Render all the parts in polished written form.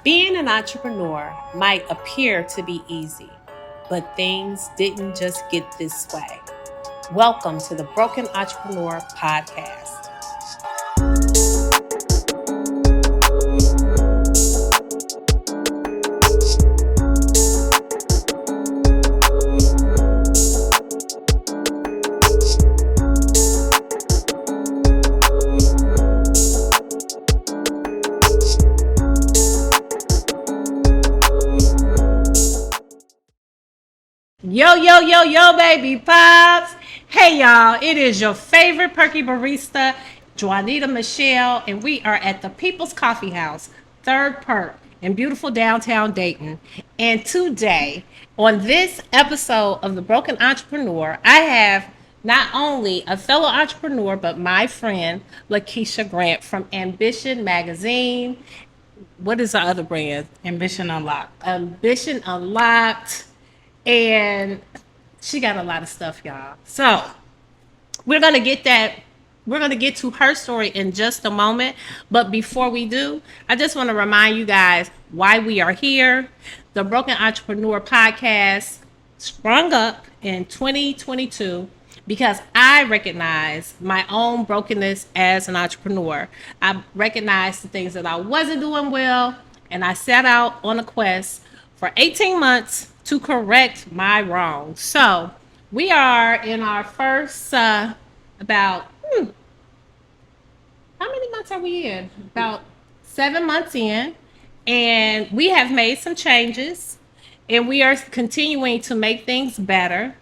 Being an entrepreneur might appear to be easy, but things didn't just get this way. Welcome to the Broken Entrepreneur Podcast. Yo, baby pops. Hey, y'all. It is your favorite perky barista, Juanita Michelle, and we are at the People's Coffee House, Third Perk, in beautiful downtown Dayton. And today, on this episode of The Broken Entrepreneur, I have not only a fellow entrepreneur, but my friend, LeKeisha Grant from Ambition Magazine. What is the other brand? Ambition Unlocked. Ambition Unlocked. And she got a lot of stuff, y'all. So we're going to get to her story in just a moment. But before we do, I just want to remind you guys why we are here. The Broken Entrepreneur Podcast sprung up in 2022 because I recognize my own brokenness as an entrepreneur. I recognized the things that I wasn't doing well, and I set out on a quest for 18 months to correct my wrongs. So we are in our first about how many months are we in? About 7 months in, and we have made some changes, and we are continuing to make things better.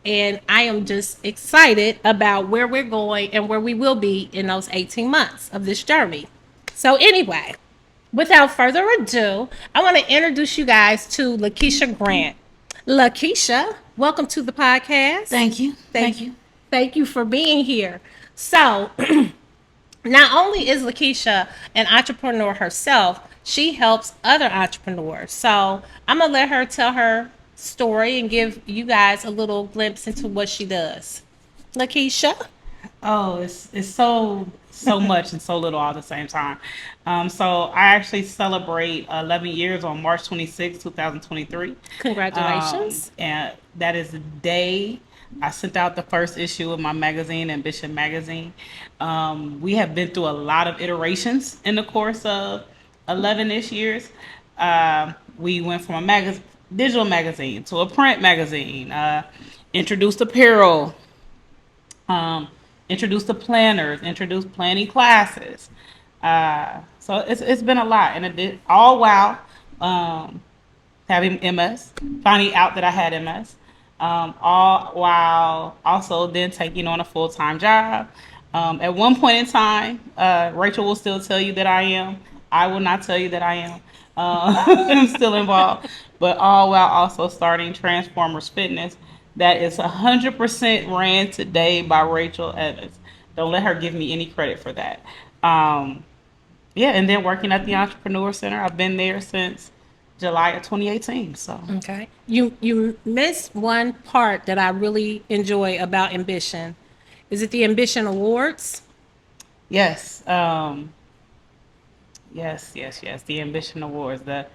And I am just excited about where we're going and where we will be in those 18 months of this journey. So anyway, without further ado, I want to introduce you guys to LeKeisha Grant. LeKeisha, welcome to the podcast. Thank you. Thank you for being here. So, not only is LeKeisha an entrepreneur herself, she helps other entrepreneurs. So, I'm going to let her tell her story and give you guys a little glimpse into what she does. LeKeisha? Oh, it's so much and so little all at the same time. So I actually celebrate 11 years on March 26, 2023. Congratulations. And that is the day I sent out the first issue of my magazine, Ambition Magazine. We have been through a lot of iterations in the course of 11-ish years. We went from a digital magazine to a print magazine, introduced apparel, introduced the planners, introduced planning classes. So it's been a lot, and it did all while having MS, finding out that I had MS, all while also then taking on a full-time job. At one point in time, Rachel will still tell you that I am. I will not tell you that I am. I'm still involved, but all while also starting Transformers Fitness. That is 100% ran today by Rachel Evans. Don't let her give me any credit for that. And then working at the Entrepreneur Center. I've been there since July of 2018. So Okay. You missed one part that I really enjoy about Ambition. Is it the Ambition Awards? yes, yes. The Ambition Awards, the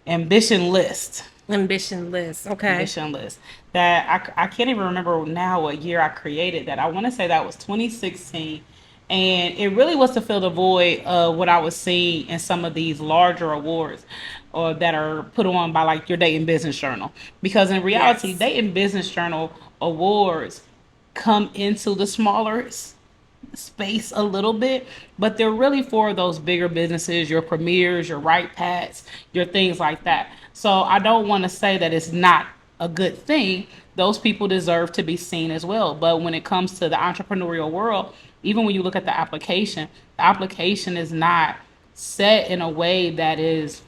Ambition List. Ambition List. Okay. Ambition List. That I can't even remember now what year I created that. I want to say that was 2016. And it really was to fill the void of what I was seeing in some of these larger awards or that are put on by like your Dayton Business Journal. Because in reality, Yes. Dayton Business Journal awards come into the smaller space a little bit, but they're really for those bigger businesses, your premieres, your right pats, your things like that. So I don't want to say that it's not a good thing. Those people deserve to be seen as well. But when it comes to the entrepreneurial world, even when you look at the application is not set in a way that is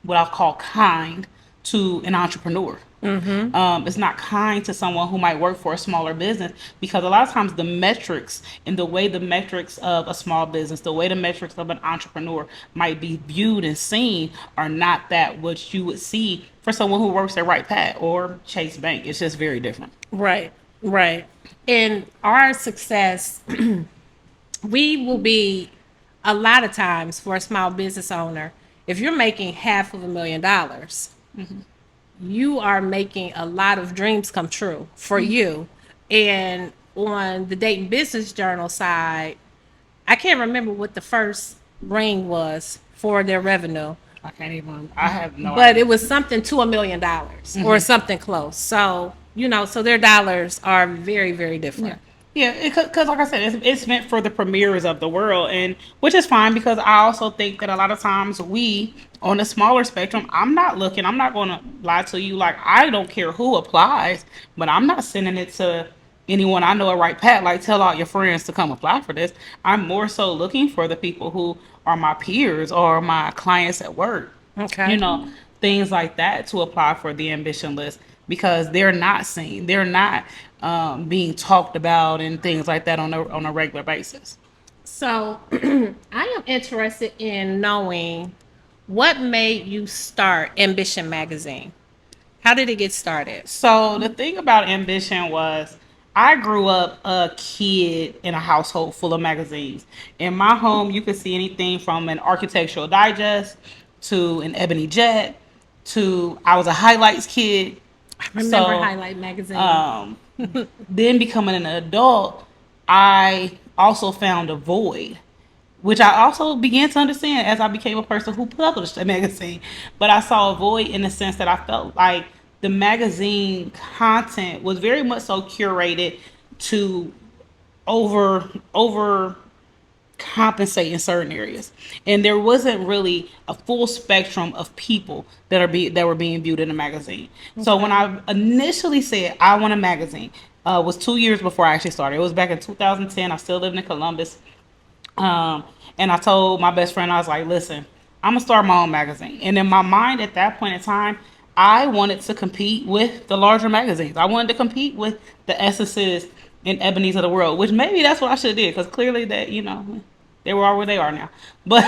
what I'll call kind to an entrepreneur. It's not kind to someone who might work for a smaller business because a lot of times the metrics and the way the metrics of a small business, the way the metrics of an entrepreneur might be viewed and seen are not that what you would see for someone who works at Right Pat or Chase Bank. It's just very different. Right. Right. And our success, we will be a lot of times for a small business owner if you're making $500,000, you are making a lot of dreams come true for you. And on the Dayton Business Journal side, I can't remember what the first ring was for their revenue, I can't even. I have no but idea. it was something to $1 million or something close. So, so their dollars are very, very different. Yeah, because like I said, it's meant for the premiers of the world, and which is fine because I also think that a lot of times we on the smaller spectrum, I'm not looking. I'm not going to lie to you. Like I don't care who applies, but I'm not sending it to anyone I know at Right Pat. Like tell all your friends to come apply for this. I'm more so looking for the people who are my peers or my clients at work. Okay. You know, things like that to apply for the ambition list because they're not seen. They're not being talked about and things like that on a regular basis. So, I am interested in knowing what made you start Ambition Magazine. How did it get started? So the thing about ambition was I grew up a kid in a household full of magazines. In my home, you could see anything from an Architectural Digest to an Ebony Jet to I was a highlights kid. I remember So Highlight Magazine. um, then becoming an adult, I also found a void, which I also began to understand as I became a person who published a magazine. But I saw a void in the sense that I felt like the magazine content was very much so curated to over compensate in certain areas, and there wasn't really a full spectrum of people that were being viewed in a magazine. So when I initially said I want a magazine, was 2 years before I actually started. It was back in 2010. I still lived in Columbus. Um, and I told my best friend, I was like, listen, I'm gonna start my own magazine. And in my mind at that point in time, I wanted to compete with the larger magazines. I wanted to compete with the Essences and Ebony's of the world, which maybe that's what I should have did because clearly that, they were all where they are now. But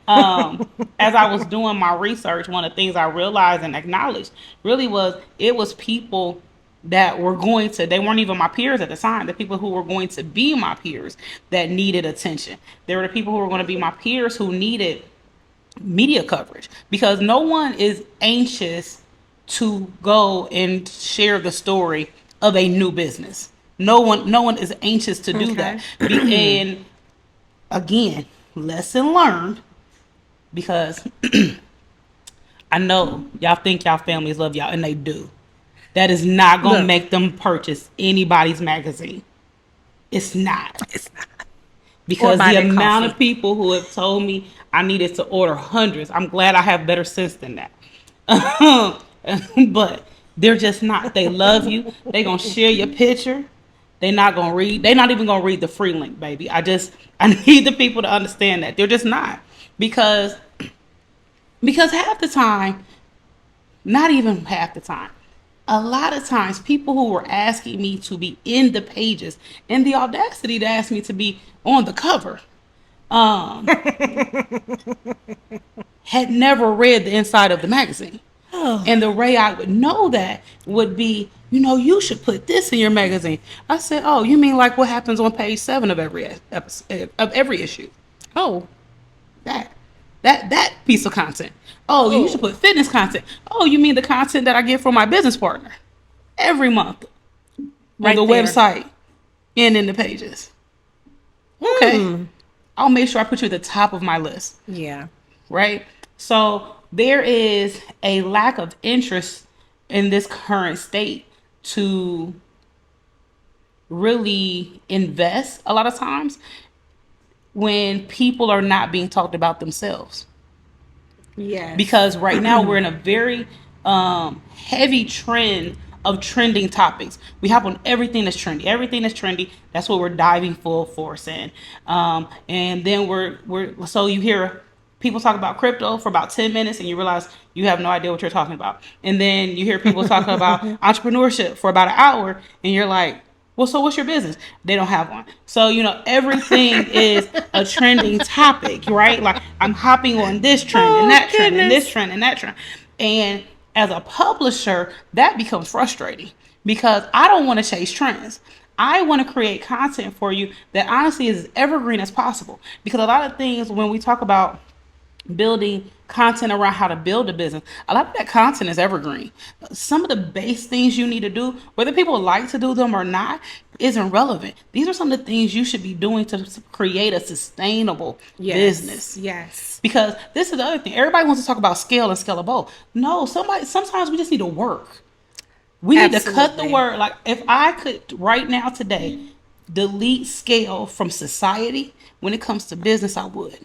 as I was doing my research, one of the things I realized and acknowledged really was it was people that were they weren't even my peers at the time, the people who were going to be my peers that needed attention. There were the people who were going to be my peers who needed media coverage because no one is anxious to go and share the story of a new business. No one is anxious to do that. And again, lesson learned, because I know y'all think y'all families love y'all, and they do. That is not going to make them purchase anybody's magazine. It's not. It's not. Because the amount of people who have told me I needed to order hundreds, I'm glad I have better sense than that. But they're just not. They love you. They're going to share your picture. They're not going to read. They're not even going to read the free link, baby. I need the people to understand that. They're just not. Because half the time, not even half the time, a lot of times people who were asking me to be in the pages and the audacity to ask me to be on the cover had never read the inside of the magazine. And the way I would know that would be, you should put this in your magazine. I said, oh, you mean like what happens on page 7 of every episode, of every issue? Oh, that piece of content. Oh, you should put fitness content. Oh, you mean the content that I get from my business partner every month on the website and in the pages. Okay. I'll make sure I put you at the top of my list. Yeah. Right? So there is a lack of interest in this current state to really invest a lot of times when people are not being talked about themselves. Yeah. Because right now we're in a very heavy trend of trending topics. We hop on everything that's trendy. Everything that's trendy, that's what we're diving full force in. And then so you hear people talk about crypto for about 10 minutes and you realize you have no idea what you're talking about. And then you hear people talking about entrepreneurship for about an hour and you're like, well, so what's your business? They don't have one. So, everything is a trending topic, right? Like I'm hopping on this trend and that trend and this trend and that trend. And as a publisher, that becomes frustrating because I don't want to chase trends. I want to create content for you that honestly is as evergreen as possible. Because a lot of things when we talk about building content around how to build a business. A lot of that content is evergreen. Some of the base things you need to do, whether people like to do them or not, isn't relevant. These are some of the things you should be doing to create a sustainable business. Yes. Because this is the other thing. Everybody wants to talk about scale and scalable. No, sometimes we just need to work. We need to cut the Absolutely. word. Like if I could right now today delete scale from society when it comes to business, I would.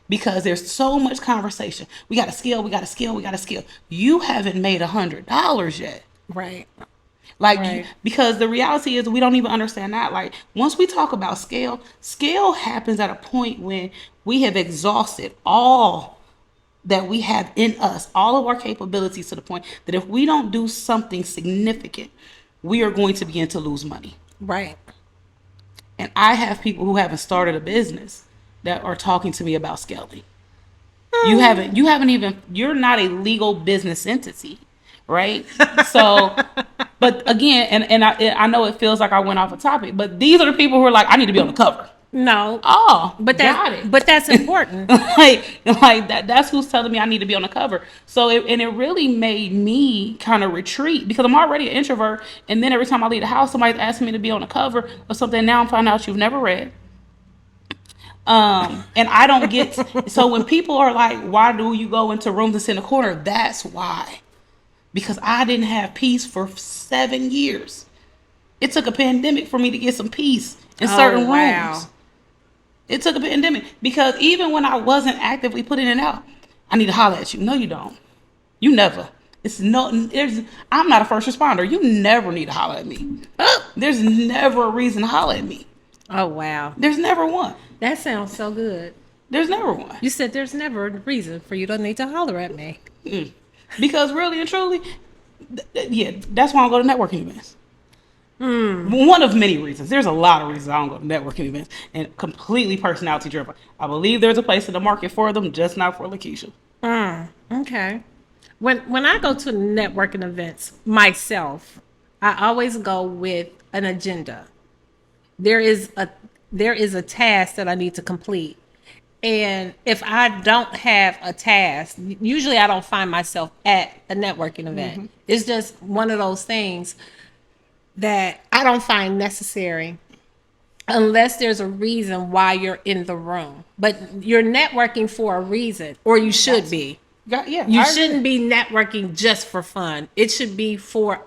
Because there's so much conversation. We got to scale, we got to scale, we got to scale. You haven't made $100 yet. Right. Like, Right. because the reality is we don't even understand that. Like, once we talk about scale, scale happens at a point when we have exhausted all that we have in us, all of our capabilities, to the point that if we don't do something significant, we are going to begin to lose money. Right. And I have people who haven't started a business that are talking to me about scaling. You haven't even, you're not a legal business entity, right? So, but again, I know it feels like I went off a topic, but these are the people who are like, I need to be on the cover. No. Oh, But got it. but that's important. like that's who's telling me I need to be on the cover. So it really made me kind of retreat because I'm already an introvert, and then every time I leave the house, somebody's asking me to be on the cover of something. Now I'm finding out you've never read. And I don't get, so when people are like, why do you go into rooms and sit in the corner? That's why. Because I didn't have peace for 7 years. It took a pandemic for me to get some peace in certain rooms. It took a pandemic because even when I wasn't actively putting it out, I need to holler at you. No, you don't. You never. I'm not a first responder. You never need to holler at me. There's never a reason to holler at me. Oh, wow. There's never one. That sounds so good. There's never one. You said there's never a reason for you to need to holler at me. Because really and truly, yeah, that's why I go to networking events. One of many reasons. There's a lot of reasons I don't go to networking events, and completely personality driven. I believe there's a place in the market for them, just not for LeKeisha. Okay. When I go to networking events myself, I always go with an agenda. There is a task that I need to complete. And if I don't have a task, usually I don't find myself at a networking event. It's just one of those things that I don't find necessary unless there's a reason why you're in the room. But you're networking for a reason, or you should be. Yeah, You shouldn't be networking just for fun. It should be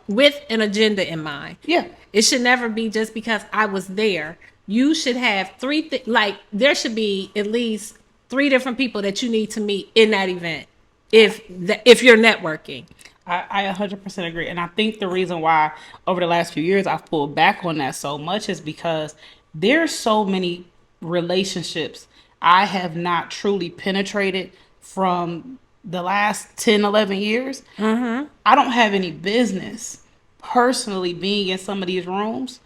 with an agenda in mind. Yeah. It should never be just because I was there. You should have there should be at least 3 different people that you need to meet in that event if you're networking. I 100% agree. And I think the reason why over the last few years I've pulled back on that so much is because there's so many relationships I have not truly penetrated from the last 10, 11 years. I don't have any business personally being in some of these rooms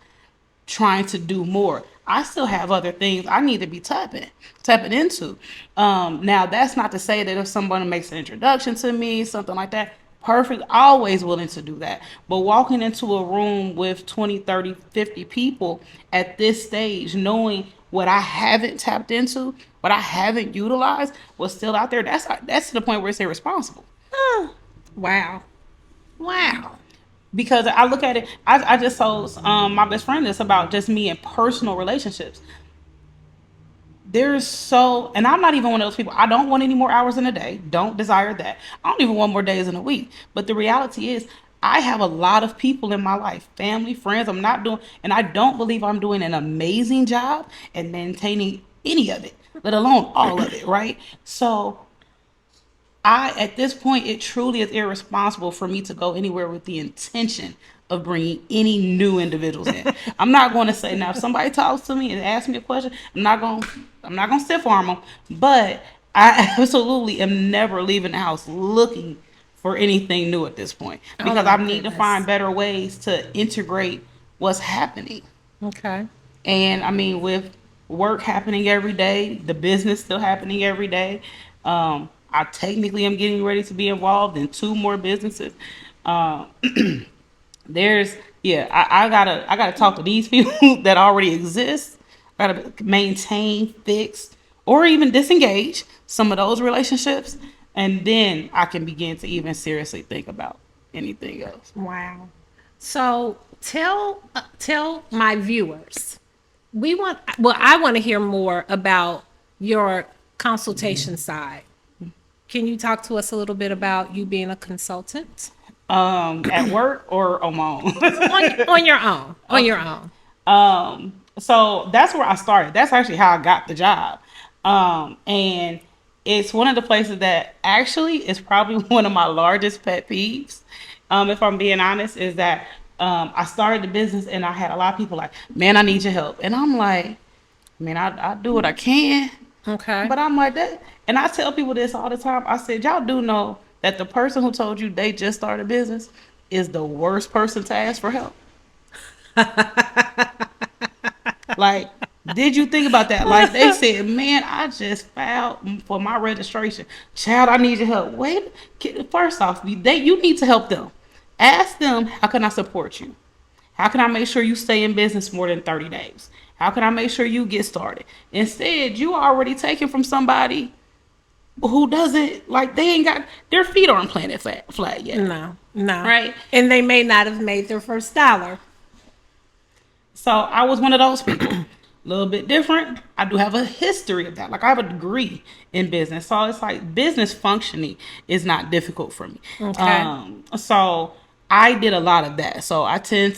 trying to do more. I still have other things I need to be tapping into. Now, that's not to say that if someone makes an introduction to me, something like that, perfect, always willing to do that. But walking into a room with 20, 30, 50 people at this stage, knowing what I haven't tapped into, what I haven't utilized, what's still out there, that's to the point where it's irresponsible. Wow. Because I look at it, I just told my best friend this about just me and personal relationships. And I'm not even one of those people. I don't want any more hours in a day. Don't desire that. I don't even want more days in a week. But the reality is, I have a lot of people in my life, family, friends. And I don't believe I'm doing an amazing job at maintaining any of it, let alone all of it, right? So at this point, it truly is irresponsible for me to go anywhere with the intention of bringing any new individuals in. I'm not going to say, now if somebody talks to me and asks me a question, I'm not going to stiff arm them, but I absolutely am never leaving the house looking for anything new at this point, because I need to find better ways to integrate what's happening. Okay. And I mean, with work happening every day, the business still happening every day, I technically am getting ready to be involved in 2 more businesses. I gotta talk to these people that already exist. I gotta maintain, fix, or even disengage some of those relationships, and then I can begin to even seriously think about anything else. Wow. So tell my viewers. I want to hear more about your consultation side. Can you talk to us a little bit about you being a consultant? At work or on my own? On your own. On your own. So that's where I started. That's actually how I got the job. And it's one of the places that actually is probably one of my largest pet peeves. If I'm being honest, is that I started the business and I had a lot of people like, man, I need your help. And I'm like, I mean, I do what I can. Okay. But I'm like that. And I tell people this all the time. I said, y'all do know that the person who told you they just started a business is the worst person to ask for help. Like, did you think about that? Like, they said, man, I just filed for my registration. Child, I need your help. Wait, first off, you need to help them. Ask them, how can I support you? How can I make sure you stay in business more than 30 days? How can I make sure you get started? Instead, you already taken from somebody who doesn't, like, they ain't got, their feet aren't planted flat yet. No. Right? And they may not have made their first dollar. So I was one of those people. A little bit different. I do have a history of that. Like, I have a degree in business. So it's like business functioning is not difficult for me. Okay. So I did a lot of that. So I tend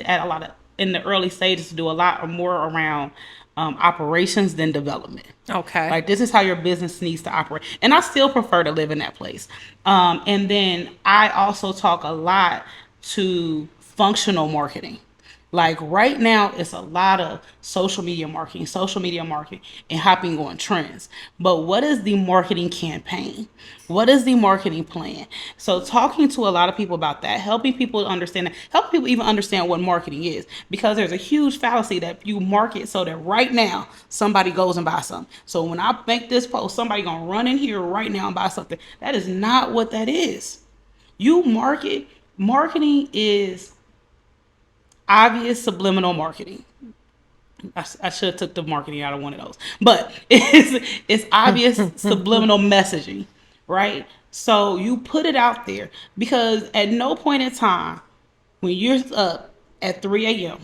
at a lot of, in the early stages, to do a lot more around operations than development. Okay. Like, this is how your business needs to operate. And I still prefer to live in that place. And then I also talk a lot to functional marketing. Like, right now, it's a lot of social media marketing, and hopping on trends. But what is the marketing campaign? What is the marketing plan? So talking to a lot of people about that, helping people understand that, helping people even understand what marketing is. Because there's a huge fallacy that you market so that right now somebody goes and buys something. So when I make this post, somebody gonna run in here right now and buy something. That is not what that is. Marketing is obvious subliminal marketing. I should have took the marketing out of one of those, but it's obvious subliminal messaging, right? So you put it out there, because at no point in time when you're up at 3 a.m.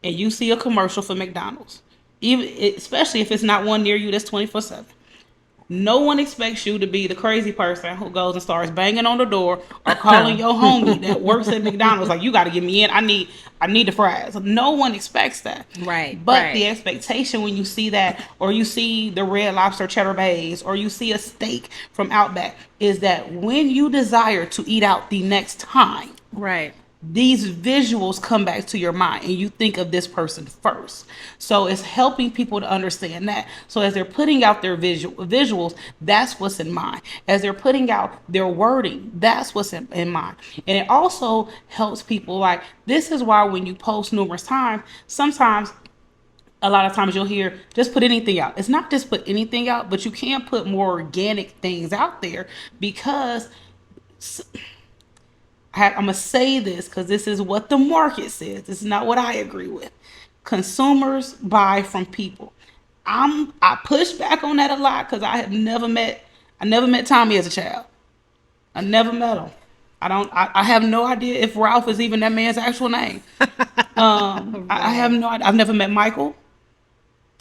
and you see a commercial for McDonald's, even especially if it's not one near you that's 24/7. No one expects you to be the crazy person who goes and starts banging on the door or calling your homie that works at McDonald's like, you got to get me in. I need the fries. No one expects that. Right. But the expectation when you see that, or you see the Red Lobster Cheddar Bays, or you see a steak from Outback, is that when you desire to eat out the next time, Right. these visuals come back to your mind and you think of this person first. So it's helping people to understand that. So as they're putting out their visuals, that's what's in mind. As they're putting out their wording, that's what's in mind. And it also helps people, like, this is why when you post numerous times, sometimes a lot of times you'll hear, just put anything out. It's not just put anything out, but you can put more organic things out there, because I'm going to say this because this is what the market says. This is not what I agree with. Consumers buy from people. I push back on that a lot because I never met Tommy as a child. I never met him. I have no idea if Ralph is even that man's actual name. I have no idea. I've never met Michael.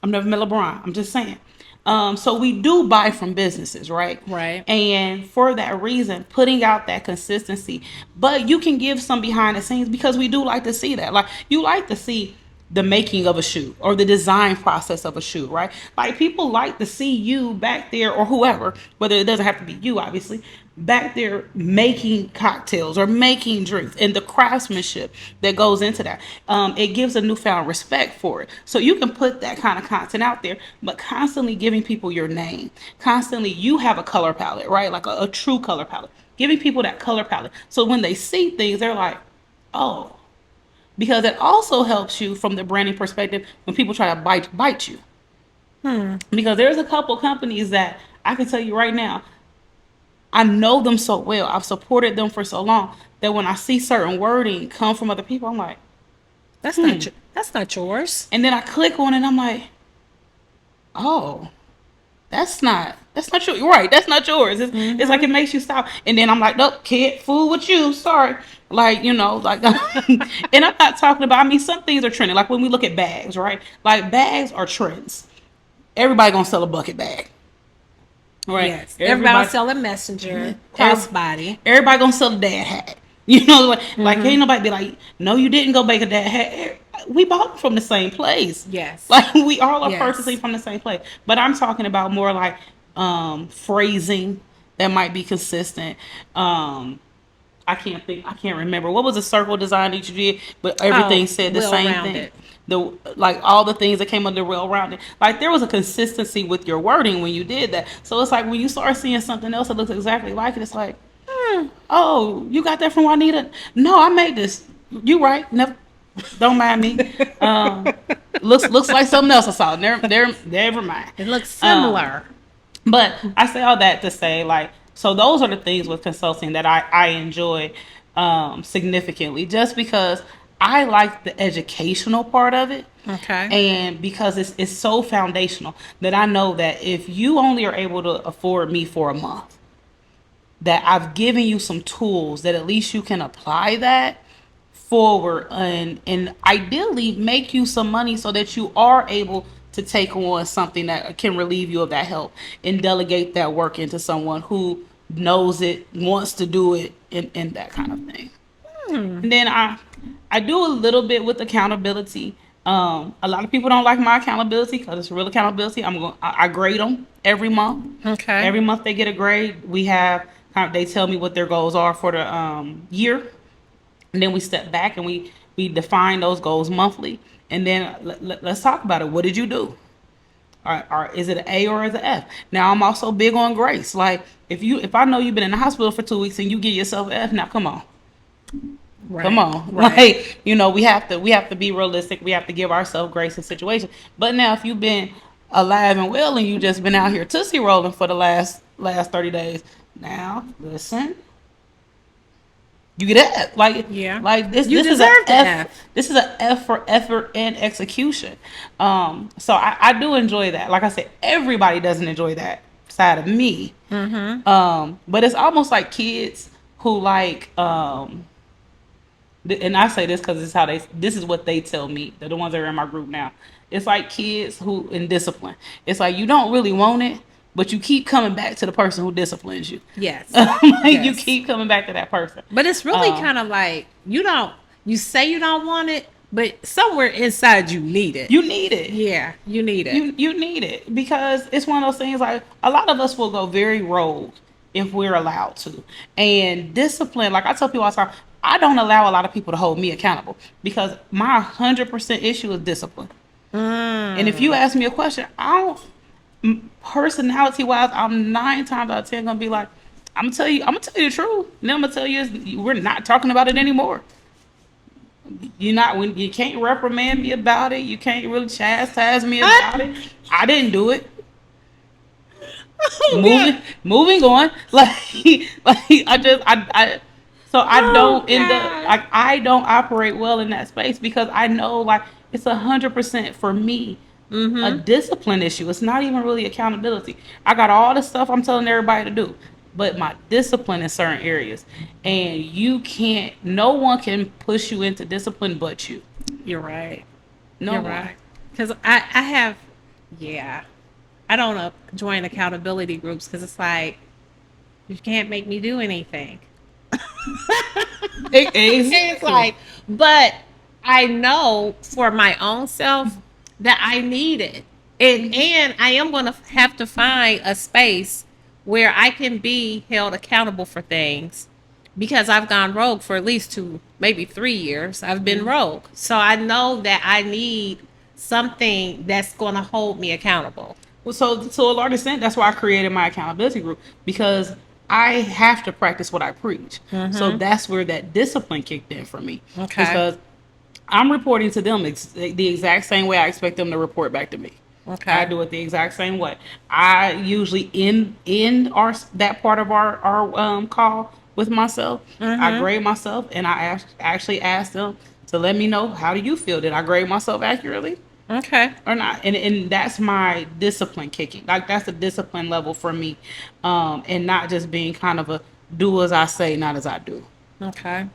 I've never met LeBron. I'm just saying. So we do buy from businesses, right? Right. And for that reason, putting out that consistency. But you can give some behind the scenes, because we do like to see that. Like, you like to see the making of a shoe or the design process of a shoe, right? Like, people like to see you back there, or whoever, whether it doesn't have to be you, obviously, back there making cocktails or making drinks, and the craftsmanship that goes into that. It gives a newfound respect for it. So you can put that kind of content out there, but constantly giving people your name. Constantly, you have a color palette, right? Like a true color palette. Giving people that color palette. So when they see things, they're like, oh. Because it also helps you from the branding perspective when people try to bite you. Because there's a couple companies that I can tell you right now, I know them so well. I've supported them for so long that when I see certain wording come from other people, I'm like, That's not yours. and then I click on it and I'm like, oh, that's not your right. That's not yours. It's like it makes you stop. And then I'm like, nope, can't fool with you. Sorry. Like, like, and I'm not talking about, I mean, some things are trending. Like when we look at bags, right? Like bags are trends. Everybody gonna sell a bucket bag. Right. Yes. Everybody selling messenger, crossbody. Everybody gonna sell a dad hat. Like ain't nobody be like, no, you didn't go make a dad hat. We bought from the same place. Yes. Like we all are Yes. purchasing from the same place. But I'm talking about more like phrasing that might be consistent. I can't remember what was the circle design that you did, but everything said the same thing. Like all the things that came under well rounded. Like there was a consistency with your wording when you did that. So it's like when you start seeing something else that looks exactly like it, it's like, oh, you got that from Juanita? No, I made this. You right? Never. Don't mind me. Looks like something else I saw. Never mind. It looks similar. But I say all that to say, like, so those are the things with consulting that I enjoy significantly, just because I like the educational part of it. Okay. And because it's so foundational that I know that if you only are able to afford me for a month, that I've given you some tools that at least you can apply that forward and ideally make you some money so that you are able to take on something that can relieve you of that help and delegate that work into someone who knows it, wants to do it, and that kind of thing. And then I do a little bit with accountability. A lot of people don't like my accountability because it's real accountability. I grade them every month. Okay. Every month they get a grade. They tell me what their goals are for the year. And then we step back and we define those goals monthly. And then let's talk about it. What did you do? Or is it an A or is it an F? Now I'm also big on grace. Like if I know you've been in the hospital for 2 weeks and you give yourself an F, now come on. Right. Come on. Right. Like, we have to be realistic. We have to give ourselves grace in situations. But now if you've been alive and well and you just been out here tootsie rolling for the last 30 days, now listen. You get F. Like this. You This is a deserve the F. F. This is a F for effort and execution. So I do enjoy that. Like I said, everybody doesn't enjoy that side of me. But it's almost like kids who like. And I say this because this is what they tell me. They're the ones that are in my group now. It's like kids who in discipline. It's like you don't really want it, but you keep coming back to the person who disciplines you. Yes. You keep coming back to that person. But it's really kind of like you say you don't want it, but somewhere inside you need it. You need it. Yeah, you need it. You need it because it's one of those things like a lot of us will go very rogue if we're allowed to. And discipline, like I tell people all the time, I don't allow a lot of people to hold me accountable because my 100% issue is discipline. And if you ask me a question, personality wise, I'm 9 times out of 10 gonna be like, I'm gonna tell you the truth. And then I'm gonna tell you we're not talking about it anymore. You can't reprimand me about it. You can't really chastise me about it. I didn't do it. Moving on. I don't operate well in that space because I know like it's 100% for me. A discipline issue. It's not even really accountability. I got all the stuff I'm telling everybody to do, but my discipline in certain areas, and no one can push you into discipline but you. You're right. No You're one. right. Because I don't join accountability groups because it's like you can't make me do anything. It's like, but I know for my own self that I need it. And I am going to have to find a space where I can be held accountable for things because I've gone rogue for at least 2, maybe 3 years. I've been rogue. So I know that I need something that's going to hold me accountable. Well, so to a large extent, that's why I created my accountability group because I have to practice what I preach. So that's where that discipline kicked in for me. Okay. Because I'm reporting to them the exact same way I expect them to report back to me. Okay. I do it the exact same way. I usually end that part of our call with myself. I grade myself and I actually ask them to let me know, how do you feel? Did I grade myself accurately? Okay. or not. And that's my discipline kicking. Like that's the discipline level for me. And not just being kind of a do as I say, not as I do. Okay.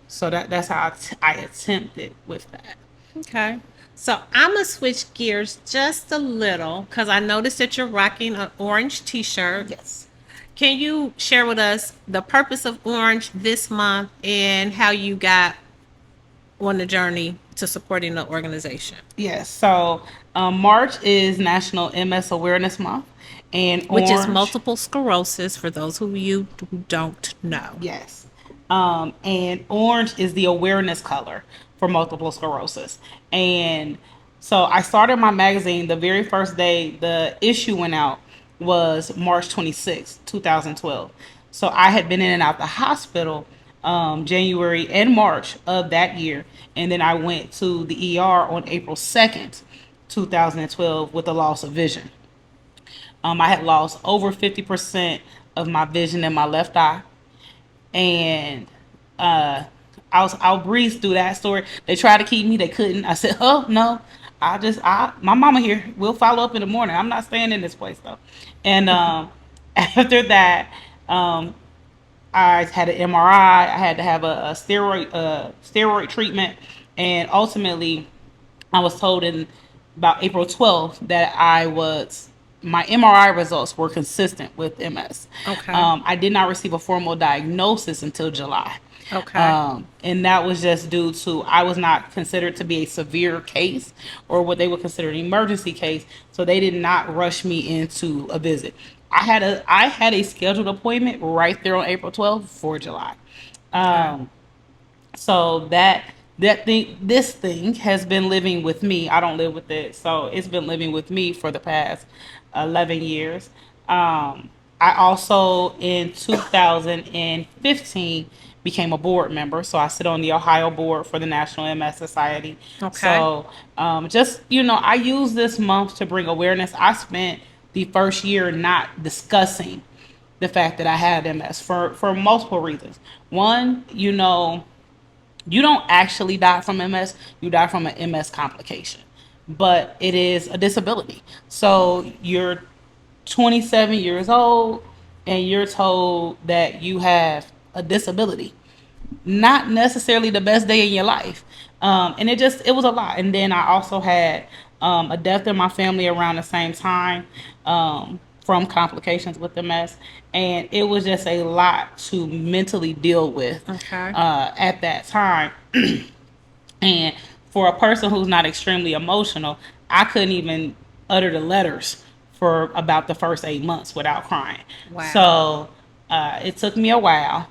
So that's how I attempted with that. Okay. So I'm gonna switch gears just a little because I noticed that you're rocking an orange T-shirt. Yes. Can you share with us the purpose of orange this month and how you got on the journey to supporting the organization? Yes. So March is National MS Awareness Month, and Which is orange. multiple sclerosis for those of you who don't know. Yes. And orange is the awareness color for multiple sclerosis. And so I started my magazine the very first day the issue went out was March 26th, 2012. So I had been in and out the hospital January and March of that year. And then I went to the ER on April 2nd, 2012 with a loss of vision. I had lost over 50% of my vision in my left eye, and I'll breeze through that story. They tried to keep me, they couldn't. I said, "Oh no, I my mama here. We'll follow up in the morning. I'm not staying in this place though." And after that, um, I had an MRI. I had to have a steroid treatment, and ultimately, I was told in about April 12th that my MRI results were consistent with MS. Okay. I did not receive a formal diagnosis until July. Okay. And that was just due to I was not considered to be a severe case or what they would consider an emergency case, so they did not rush me into a visit. I had a scheduled appointment right there on April 12th for July. Okay. So this thing has been living with me. I don't live with it, so it's been living with me for the past 11 years. I also in 2015 became a board member, so I sit on the Ohio board for the National MS Society. Okay. So just I use this month to bring awareness. I spent the first year not discussing the fact that I had MS for multiple reasons. One, you don't actually die from MS, you die from an MS complication, but it is a disability. So you're 27 years old and you're told that you have a disability. Not necessarily the best day in your life. And it was a lot. And then I also had a death in my family around the same time from complications with MS. And it was just a lot to mentally deal with Okay. at that time. And for a person who's not extremely emotional, I couldn't even utter the letters for about the first 8 months without crying. Wow. So it took me a while.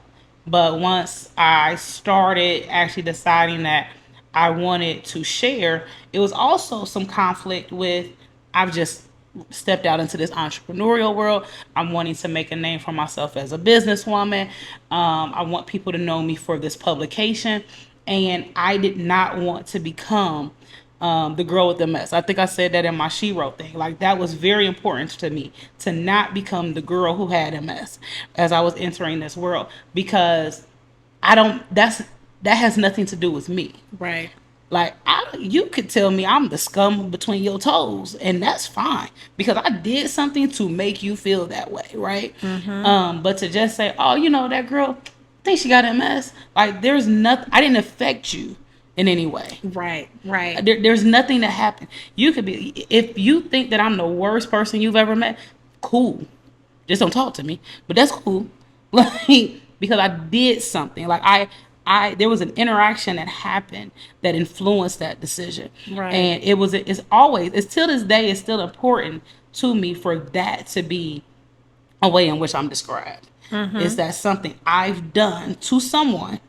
But once I started actually deciding that I wanted to share, it was also some conflict with I've just stepped out into this entrepreneurial world. I'm wanting to make a name for myself as a businesswoman. I want people to know me for this publication. And I did not want to become the girl with the mess. I think I said that in my SHE-Roe thing. Like that was very important to me to not become the girl who had MS as I was entering this world, because that has nothing to do with me. Right. Like you could tell me I'm the scum between your toes, and that's fine because I did something to make you feel that way, right? But to just say, oh, that girl, I think she got MS. Like there's nothing. I didn't affect you in any way. Right. Right. There's nothing that happened. You could be, if you think that I'm the worst person you've ever met, cool. Just don't talk to me. But that's cool. Like, because I did something. Like there was an interaction that happened that influenced that decision. Right. And it's till this day, it's still important to me for that to be a way in which I'm described. Is that something I've done to someone,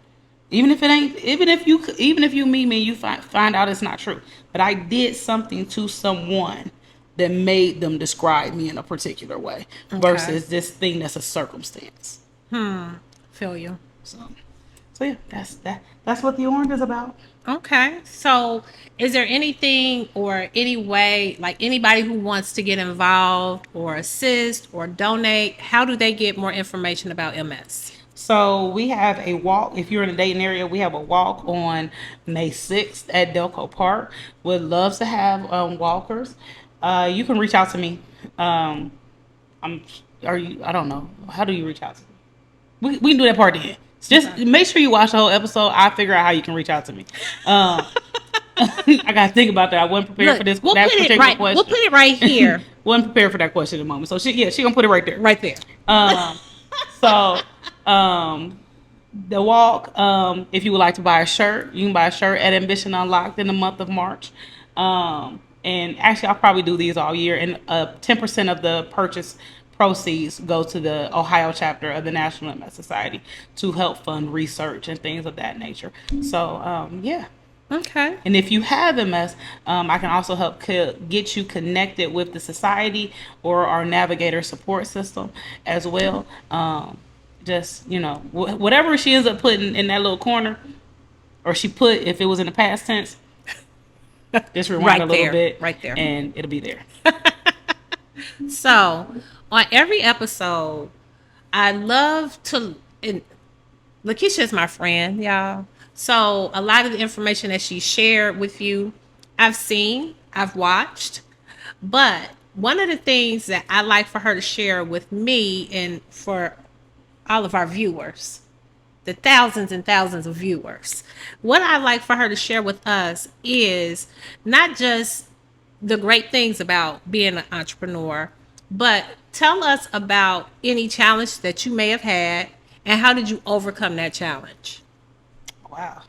even if you meet me and you find out it's not true, but I did something to someone that made them describe me in a particular way versus this thing that's a circumstance. Feel you. So yeah, that's what the orange is about. Okay. So, is there anything or any way, like anybody who wants to get involved or assist or donate, how do they get more information about MS? So we have a walk. If you're in the Dayton area, we have a walk on May 6th at Delco Park. Would love to have walkers. You can reach out to me. I'm. Are you? I don't know. How do you reach out to me? We can do that part then. Just make sure you watch the whole episode. I'll figure out how you can reach out to me. I gotta think about that. I wasn't prepared Look, for this. we'll that put it particular right. question. We'll put it right here, Wasn't prepared for that question at the moment. So she gonna put it right there. right there. So the walk. If you would like to buy a shirt, you can buy a shirt at Ambition Unlocked in the month of March. And actually, I'll probably do these all year. And 10% of the purchase proceeds go to the Ohio chapter of the National MS Society to help fund research and things of that nature. So yeah. Okay. And if you have MS, I can also help get you connected with the society or our navigator support system as well. Just, whatever she ends up putting in that little corner, or she put, if it was in the past tense, just rewind Right a little there, bit, right there. and it'll be there. So, on every episode, I love to. And LeKeisha is my friend, y'all. So, a lot of the information that she shared with you, I've seen, I've watched. But one of the things that I like for her to share with me and for all of our viewers, the thousands and thousands of viewers, what I like for her to share with us is not just the great things about being an entrepreneur, but tell us about any challenge that you may have had and how did you overcome that challenge? Wow.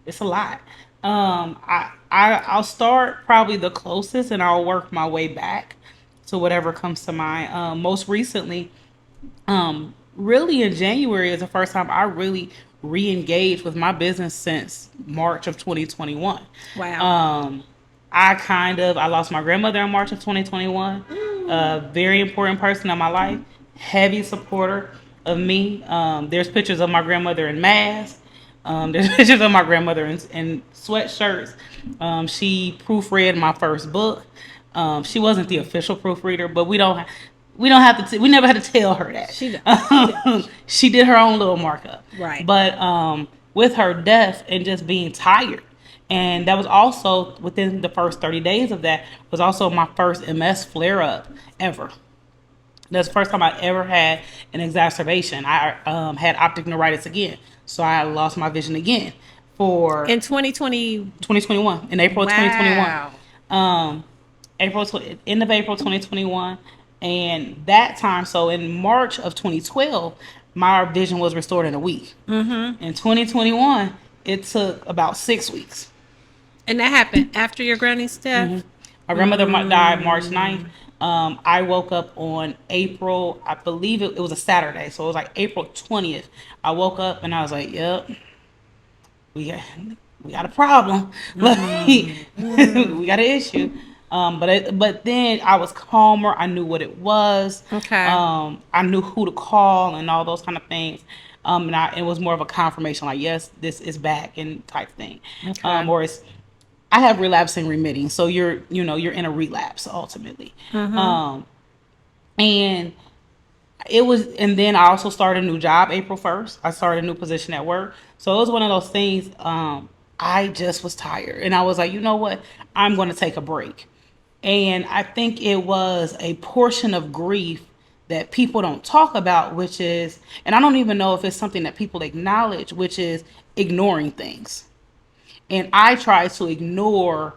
It's a lot. I'll start probably the closest, and I'll work my way back to whatever comes to mind. Most recently, really in January is the first time I really re-engaged with my business since March of 2021. Wow. I lost my grandmother in March of 2021. A very important person in my life, heavy supporter of me. There's pictures of my grandmother in masks. There's pictures of my grandmother in sweatshirts. She proofread my first book. She wasn't the official proofreader, but we never had to tell her that. She did her own little markup. Right. But with her death and just being tired, and that was also within the first 30 days of that was also my first MS flare up ever. That's the first time I ever had an exacerbation. I had optic neuritis again, so I lost my vision again for In 2020. 2021, in April of Wow. 2021. End of April 2021, and that time, so in March of 2012, my vision was restored in a week. Mm-hmm. In 2021, it took about 6 weeks. And that happened after your granny's death? Mm-hmm. My grandmother died March 9th. I woke up on April, I believe it was a Saturday, so it was like April 20th. I woke up and I was like, yep, we got a problem. We got an issue. But then I was calmer. I knew what it was. Okay. I knew who to call and all those kind of things. And it was more of a confirmation, like, yes, this is back and type thing. Okay. Or I have relapsing remitting, so you're in a relapse ultimately. And and then I also started a new job April 1st. I started a new position at work. So it was one of those things. I just was tired, and I was like, you know what? I'm going to take a break. And I think it was a portion of grief that people don't talk about, which is, and I don't even know if it's something that people acknowledge, which is ignoring things. And I tried to ignore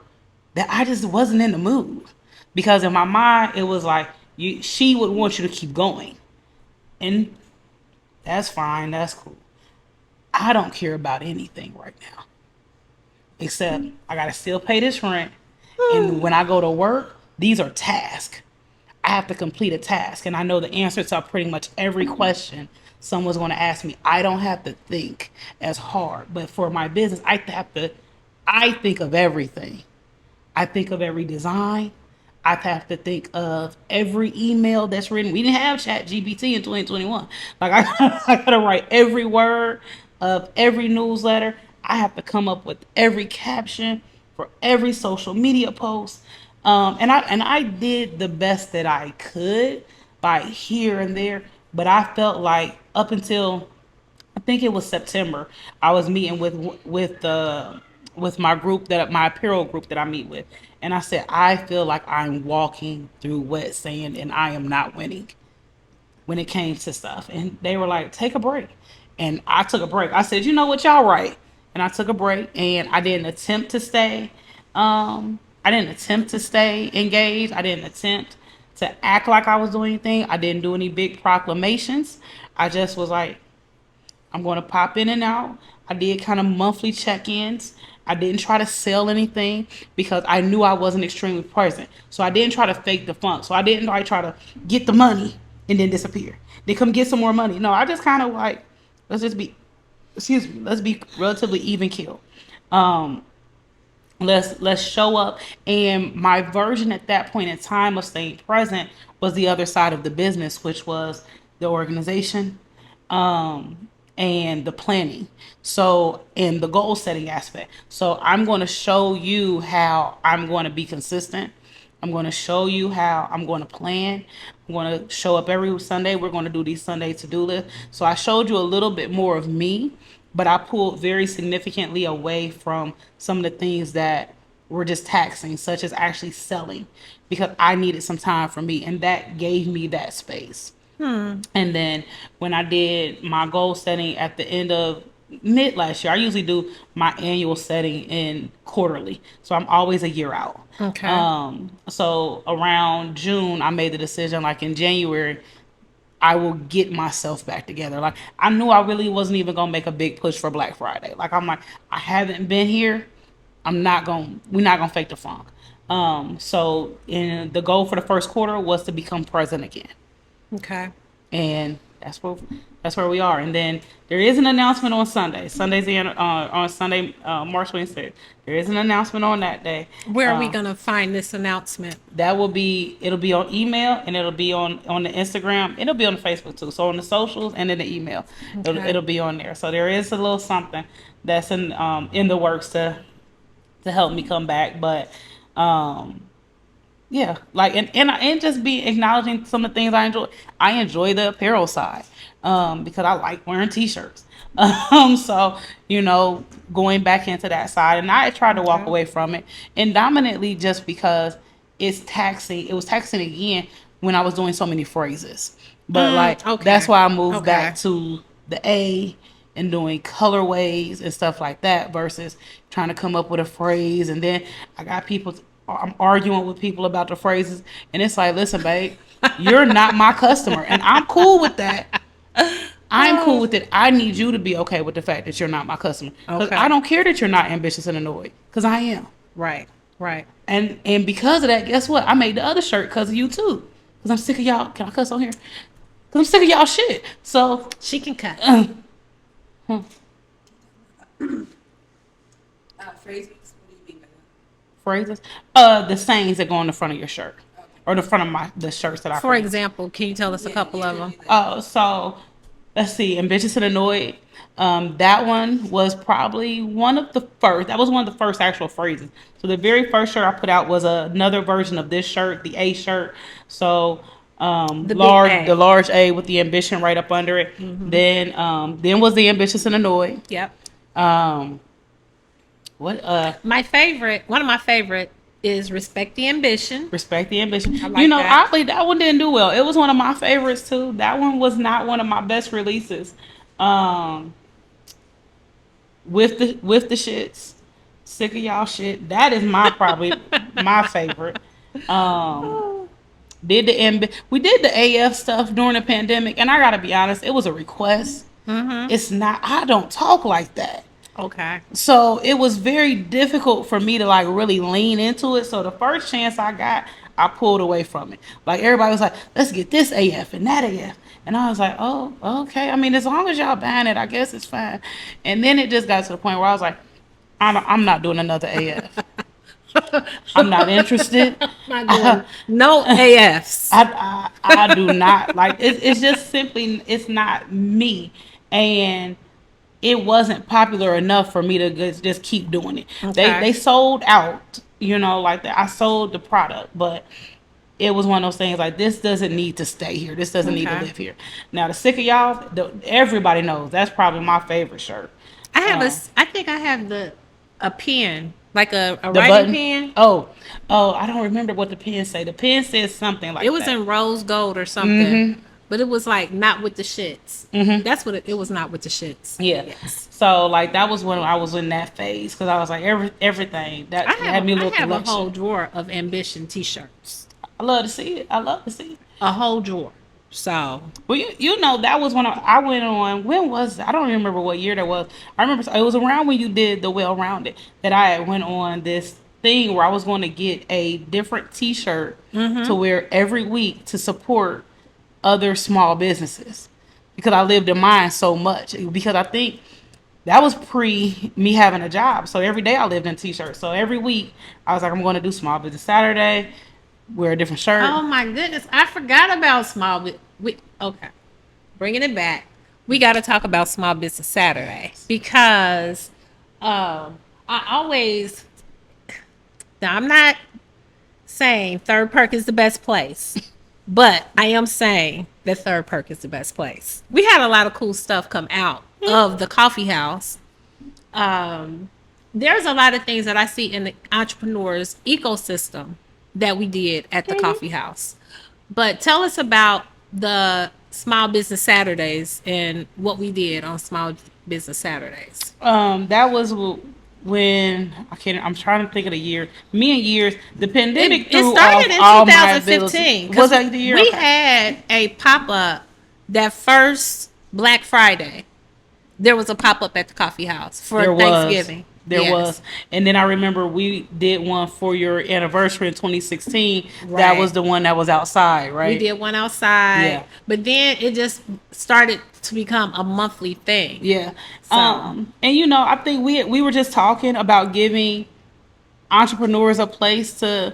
that I just wasn't in the mood, because in my mind it was like she would want you to keep going, and that's fine, that's cool. I don't care about anything right now, except I gotta still pay this rent, and when I go to work, these are tasks. I have to complete a task, and I know the answer to pretty much every question someone's going to ask me. I don't have to think as hard, but for my business, I think of everything. I think of every design. I have to think of every email that's written. We didn't have ChatGPT in 2021. Like I gotta write every word of every newsletter. I have to come up with every caption for every social media post. And I did the best that I could by here and there, But I felt like up until I think it was September, I was meeting with my group, that my apparel group that I meet with, and I said I feel like I'm walking through wet sand and I am not winning when it came to stuff. And they were like, take a break. And I took a break. I said, you know what, y'all right. And I took a break and I didn't attempt to stay. I didn't attempt to stay engaged. I didn't attempt to act like I was doing anything. I didn't do any big proclamations. I just was like, I'm going to pop in and out. I did kind of monthly check-ins. I didn't try to sell anything because I knew I wasn't extremely present. So I didn't try to fake the funk. So I didn't like try to get the money and then disappear. Then come get some more money. No, I just kind of like, let's just be, excuse me, let's be relatively even keel. Um, let's show up. And my version at that point in time of staying present was the other side of the business, which was the organization, and the planning, so and the goal setting aspect. So I'm going to show you how I'm going to be consistent. I'm going to show you how I'm going to plan. I'm going to show up every Sunday. We're going to do these Sunday to-do lists. So I showed you a little bit more of me, but I pulled very significantly away from some of the things that were just taxing, such as actually selling, because I needed some time for me, and that gave me that space. And then when I did my goal setting at the end of mid last year, I usually do my annual setting in quarterly. So I'm always a year out. Okay. So around June, I made the decision, like in January, I will get myself back together. Like I knew I really wasn't even gonna make a big push for Black Friday. Like I'm like, I haven't been here. We're not gonna fake the funk. So in the goal for the first quarter was to become present again. Okay. And that's where we are. And then there is an announcement on Sunday. On Sunday, March 26th. There is an announcement on that day. Where are we gonna find this announcement? It'll be on email, and it'll be on the Instagram. It'll be on the Facebook too. So on the socials and in the email, Okay. it'll be on there. So there is a little something that's in the works to help me come back. But yeah, like and just be acknowledging some of the things I enjoy. I enjoy the apparel side because I like wearing t-shirts. So going back into that side, and I tried to walk Okay. away from it, and dominantly just because it's taxing. It was taxing again when I was doing so many phrases. But like okay. that's why I moved Okay. back to the A and doing colorways and stuff like that versus trying to come up with a phrase. And then I'm arguing with people about the phrases, and it's like, listen, babe, you're not my customer, and I'm cool with that. I'm cool with it. I need you to be okay with the fact that you're not my customer. Because Okay. I don't care that you're not ambitious and annoyed, because I am. Right. Right. And because of that, guess what? I made the other shirt because of you too. Because I'm sick of y'all. Can I cuss on here? Because I'm sick of y'all shit. So She can cut. Phrases? What do you mean by that? phrases, the sayings that go on the front of your shirt, or the front of the shirts that I. For example, can you tell us a couple of them? So let's see, ambitious and annoyed. That one was probably one of the first. That was one of the first actual phrases. So the very first shirt I put out was another version of this shirt, the A shirt. So The large, big A. the large A with the ambition right up under it. Then was the ambitious and annoyed. Yep. What One of my favorite is respect the ambition. Respect the ambition. I like that. Oddly, that one didn't do well. It was one of my favorites too. That one was not one of my best releases. With the shits, sick of y'all shit. That is probably my favorite. We did the AF stuff during the pandemic, and I gotta be honest, it was a request. It's not. I don't talk like that. Okay. So it was very difficult for me to like really lean into it. So the first chance I got, I pulled away from it. Like everybody was like, let's get this AF and that AF. And I was like, oh, okay. I mean, as long as y'all ban it, I guess it's fine. And then it just got to the point where I was like, I'm not doing another AF. I'm not interested. Not doing no AFs. I do not like it's just simply, it's not me. And it wasn't popular enough for me to just keep doing it. Okay. They sold out, like I sold the product, but it was one of those things like, this doesn't need to stay here. This doesn't need to Okay. live here. Now, the Sick of Y'all, everybody knows that's probably my favorite shirt. I have I think I have a pen, like a The writing button. pen. Oh, I don't remember what the pen say. The pen says something like It was that. in rose gold or something, but it was like not with the shits. That's what it was, not with the shits. Yeah. Yes. So like that was when I was in that phase, because I was like everything that had me a I little have a collection. whole drawer of Ambition t-shirts. I love to see it. I love to see it. A whole drawer. So Well, you know that was when I went on. When was it? I don't remember what year that was. I remember it was around when you did the Well Rounded that I went on this thing where I was going to get a different T-shirt to wear every week to support other small businesses, because I lived in mine so much, because I think that was pre me having a job. So every day I lived in T-shirts. So every week I was like, I'm going to do Small Business Saturday, wear a different shirt. oh my goodness, I forgot about okay, bringing it back. We got to talk about Small Business Saturday, because I always, now I'm not saying Third Perk is the best place, but I am saying that Third Perk is the best place. We had a lot of cool stuff come out of the coffee house. There's a lot of things that I see in the entrepreneurs ecosystem that we did at the coffee house. But tell us about the Small Business Saturdays and what we did on Small Business Saturdays. That was when I'm trying to think of the year. Me and years, the pandemic It threw started off in all my 2015. ability. Was that the year? We Okay. had a pop up that first Black Friday. There was a pop up at the coffee house for There Thanksgiving. There Yes. was. And then I remember we did one for your anniversary in 2016. That Right. was the one that was outside, right? We did one outside. Yeah. But then it just started to become a monthly thing. Yeah. So- And you know, I think we were just talking about giving entrepreneurs a place to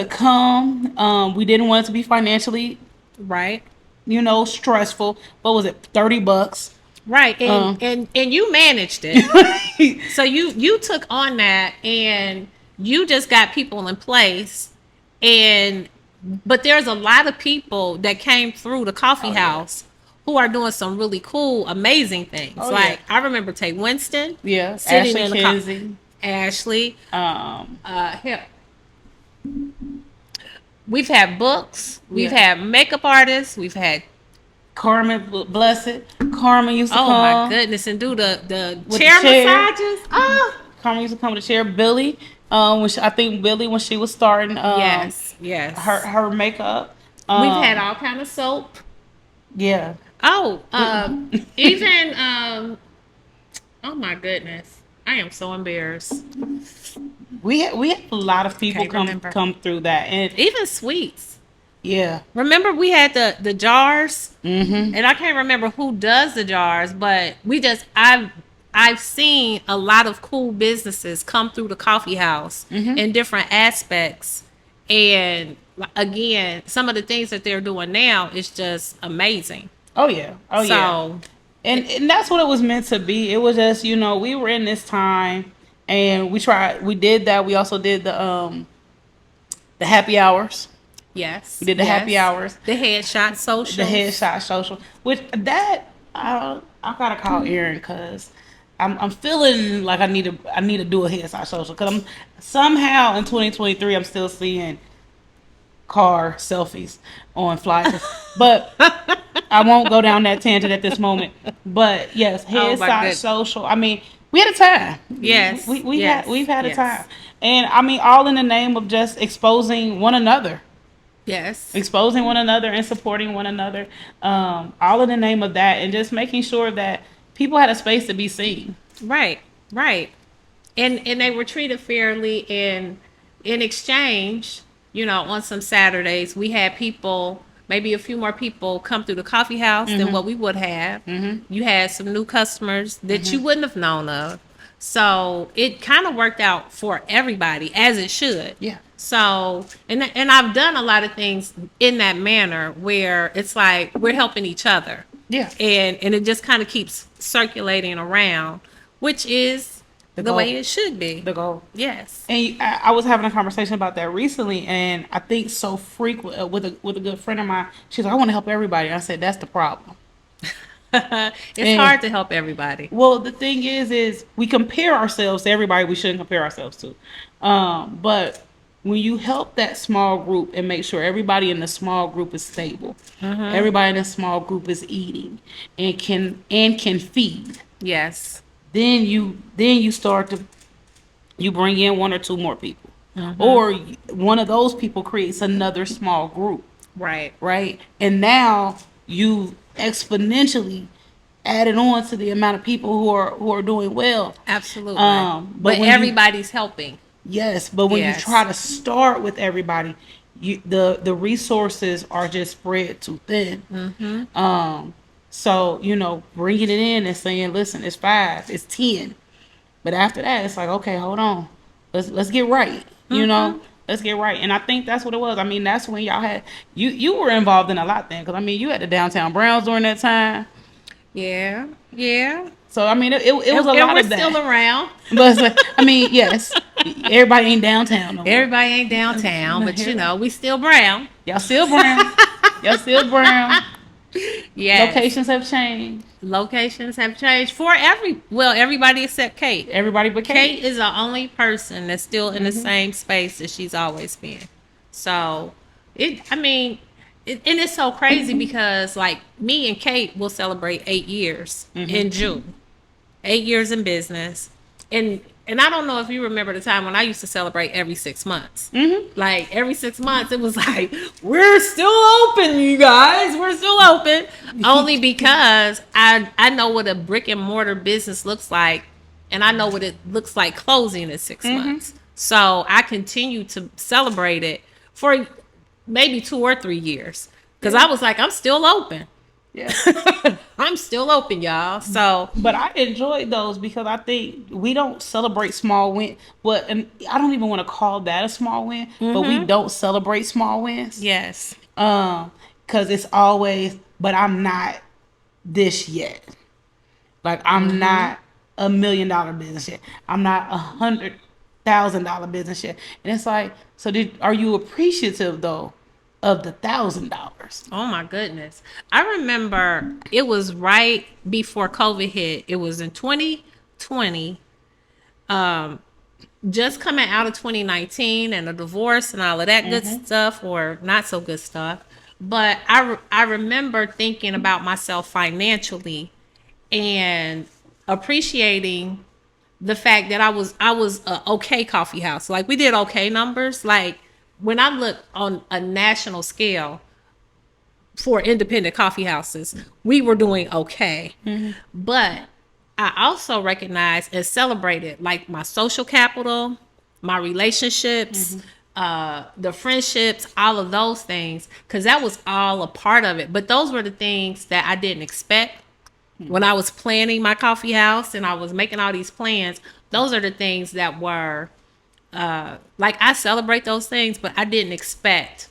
come. We didn't want it to be financially, Right. stressful. What was it? $30. Right. And you managed it. So you took on that, and you just got people in place, but there's a lot of people that came through the coffee house who are doing some really cool, amazing things. Oh, like I remember Tay Winston. Yeah. Sitting Ashley in the Kinsey. Ashley. Um, Here. We've had books. We've Yeah. had makeup artists. We've had Carmen Blessed. Carmen used to come. my goodness, and do the With chair the chair. massages. Oh. Carmen used to come with a chair. Billy, I think Billy, when she was starting, Yes. her makeup. We've had all kind of soap. Yeah. Oh, even oh my goodness, I am so embarrassed. We had a lot of people Can't remember. come through that, and Even sweets. yeah. Remember we had the jars, Mm-hmm. and I can't remember who does the jars, but I've seen a lot of cool businesses come through the coffee house in different aspects, and again, some of the things that they're doing now is just amazing. Oh yeah. Oh yeah. So And that's what it was meant to be. It was just, we were in this time, and we did that. We also did the happy hours. yes, We did the happy hours. the headshot social, The headshot social, which that I gotta call Erin, because I'm feeling like I need to do a headshot social, because I'm somehow in 2023 I'm still seeing car selfies on flyers, but I won't go down that tangent at this moment. But yes, Oh, my headshot goodness. social. I mean, we had a time. Yes, yes, we've had a yes. time, and I mean, all in the name of just exposing one another. Yes. Exposing one another and supporting one another, all in the name of that, and just making sure that people had a space to be seen. Right. And they were treated fairly, and in exchange, on some Saturdays, we had people, maybe a few more people come through the coffee house than what we would have. You had some new customers that you wouldn't have known of. So it kind of worked out for everybody, as it should. Yeah. So, and I've done a lot of things in that manner where it's like we're helping each other. Yeah. And it just kind of keeps circulating around, which is the way it should be. The goal. Yes. And I was having a conversation about that recently, and I think so frequent with a good friend of mine. She's like, "I want to help everybody." I said, "That's the problem." It's hard to help everybody. Well, the thing is we compare ourselves to everybody we shouldn't compare ourselves to. But when you help that small group and make sure everybody in the small group is stable, everybody in the small group is eating and can feed. Yes. Then you start to bring in one or two more people, or one of those people creates another small group. Right. And now you exponentially added on to the amount of people who are doing well. Absolutely. But but everybody's helping. Yes, but when Yes. you try to start with everybody, the resources are just spread too thin. So bringing it in and saying, listen, it's 5, it's 10, but after that, it's like, okay, hold on, let's get right. Let's get right. And I think that's what it was. I mean, that's when y'all had you were involved in a lot then, because I mean, you had the Downtown Browns during that time. Yeah. So I mean, it was a lot we're of that. still around. But it's like, I mean, yes, everybody ain't downtown no more. Everybody ain't downtown, but we still brown. Y'all still brown. Y'all still brown. Yes. Locations have changed. Locations have changed for everybody except Kate. Everybody but Kate. Kate is the only person that's still in the same space that she's always been. So and it's so crazy because like me and Kate will celebrate 8 years in June. 8 years in business. And I don't know if you remember the time when I used to celebrate every 6 months. Like every 6 months, it was like, we're still open, you guys. We're still open. Only because I know what a brick and mortar business looks like. And I know what it looks like closing in 6 months. So I continue to celebrate it for maybe 2 or 3 years. Because I was like, I'm still open. Yeah. I'm still open, y'all. So, but I enjoyed those because I think we don't celebrate small wins. And I don't even want to call that a small win, but we don't celebrate small wins. yes. Because it's always, but I'm not this yet. Like I'm not $1 million business yet. I'm not $100,000 business yet. And it's like, so are you appreciative though of the $1,000? Oh my goodness. I remember it was right before COVID hit. It was in 2020. Just coming out of 2019 and a divorce and all of that good stuff, or not so good stuff. But I remember thinking about myself financially and appreciating the fact that I was a okay coffee house. Like we did okay numbers. Like when I look on a national scale for independent coffee houses, we were doing okay. But I also recognized and celebrated like my social capital, my relationships, the friendships, all of those things, because that was all a part of it. But those were the things that I didn't expect when I was planning my coffee house and I was making all these plans. Those are the things that were like I celebrate those things, but I didn't expect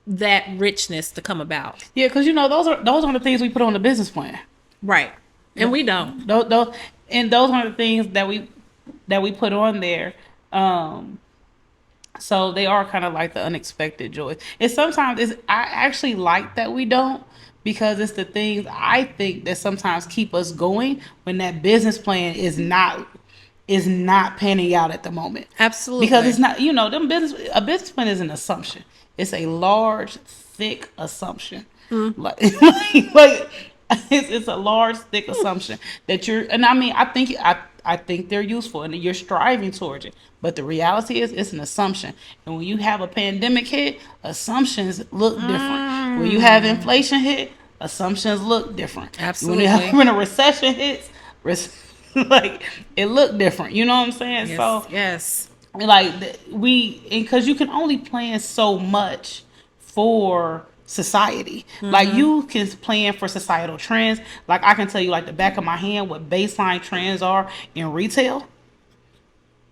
that richness to come about. Yeah, because those are the things we put on the business plan, right? And we don't. Those are the things that we put on there. So they are kind of like the unexpected joys. And sometimes I actually like that we don't, because it's the things I think that sometimes keep us going when that business plan is not panning out at the moment. Absolutely. Because it's not, a business plan is an assumption. It's a large, thick assumption. Like it's a large, thick assumption that I think they're useful and you're striving towards it. But the reality is it's an assumption. And when you have a pandemic hit, assumptions look different. When you have inflation hit, assumptions look different. Absolutely. When a recession hits, like it looked different. You know what I'm saying? Yes, So yes. Like because you can only plan so much for society. Like you can plan for societal trends. Like I can tell you like the back of my hand what baseline trends are in retail,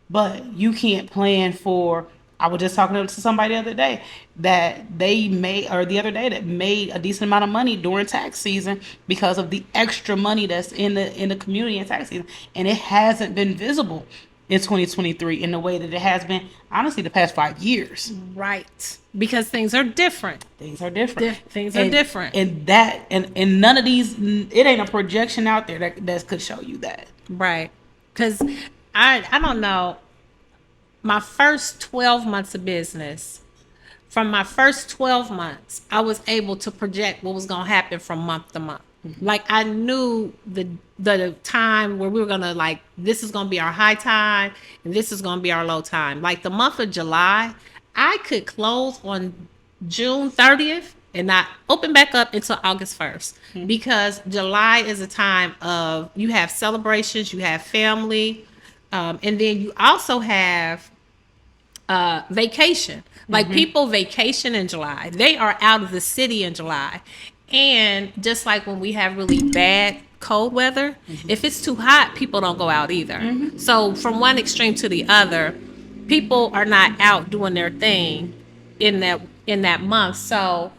but you can't plan for. I was just talking to somebody the other day that the other day that made a decent amount of money during tax season because of the extra money that's in the community in tax season, and it hasn't been visible in 2023 in the way that it has been, honestly, the past 5 years. Right. Because things are different. Things are different. Things are different. And none of these, it ain't a projection out there that could show you that. Right. Because I don't know. My first 12 months of business, from my first 12 months, I was able to project what was going to happen from month to month. Like I knew the time where we were going to, like, this is going to be our high time and this is going to be our low time. Like the month of July, I could close on June 30th and not open back up until August 1st because July is a time of, you have celebrations, you have family, and then you also have vacation. Like people vacation in July. They are out of the city in July. And just like when we have really bad cold weather, if it's too hot, people don't go out either. So from one extreme to the other, people are not out doing their thing in that month. So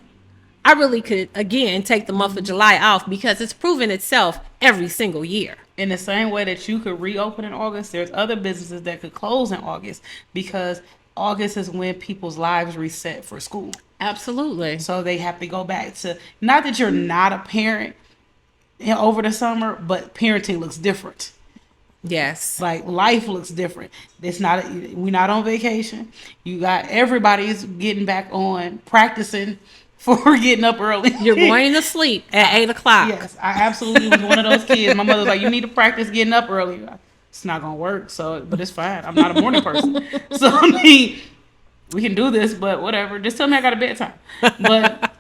I really could, again, take the month of July off because it's proven itself every single year. In the same way that you could reopen in August, there's other businesses that could close in August because August is when people's lives reset for school. Absolutely. So they have to go back to, not that you're not a parent over the summer, but parenting looks different. Yes. Like life looks different. We're not on vacation. You got, everybody's getting back on practicing for getting up early. You're going to sleep at 8 o'clock. Yes, I absolutely was one of those kids. My mother's like, you need to practice getting up early. It's not gonna work, but it's fine. I'm not a morning person. So I mean, we can do this, but whatever. Just tell me I got a bedtime. But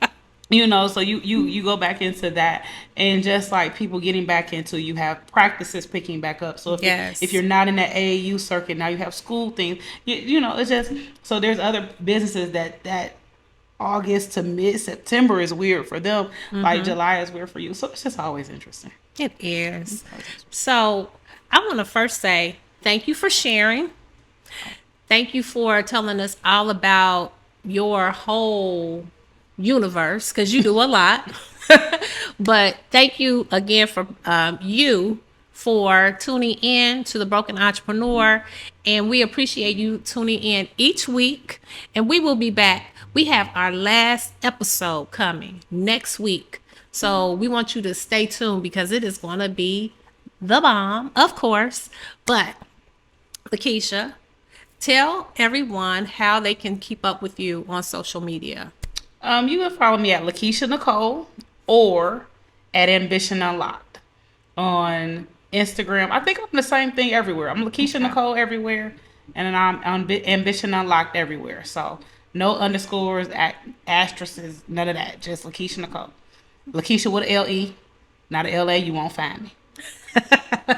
so you go back into that, and just like people getting back into, you have practices picking back up. So if you're not in that AAU circuit, now you have school things. It's just, so there's other businesses that August to mid-September is weird for them. Like July is weird for you. So it's just always interesting. It is. So I want to first say thank you for sharing. Thank you for telling us all about your whole universe, because you do a lot. But thank you again for you for tuning in to The Broken Entrepreneur. And we appreciate you tuning in each week. And we will be back. We have our last episode coming next week. So we want you to stay tuned because it is going to be the bomb, of course. But LeKeisha, tell everyone how they can keep up with you on social media. You can follow me at LeKeisha Nicole or at Ambition Unlocked on Instagram. I think I'm the same thing everywhere. I'm LeKeisha Nicole everywhere, and then I'm on Ambition Unlocked everywhere. So no underscores, asterisks, none of that. Just LeKeisha Nicole. LeKeisha with an L-E, not an L-A. You won't find me.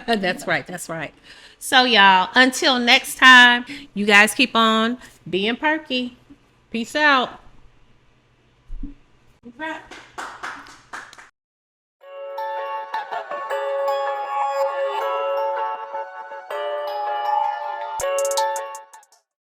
That's right. That's right. So y'all, until next time, you guys keep on being perky. Peace out.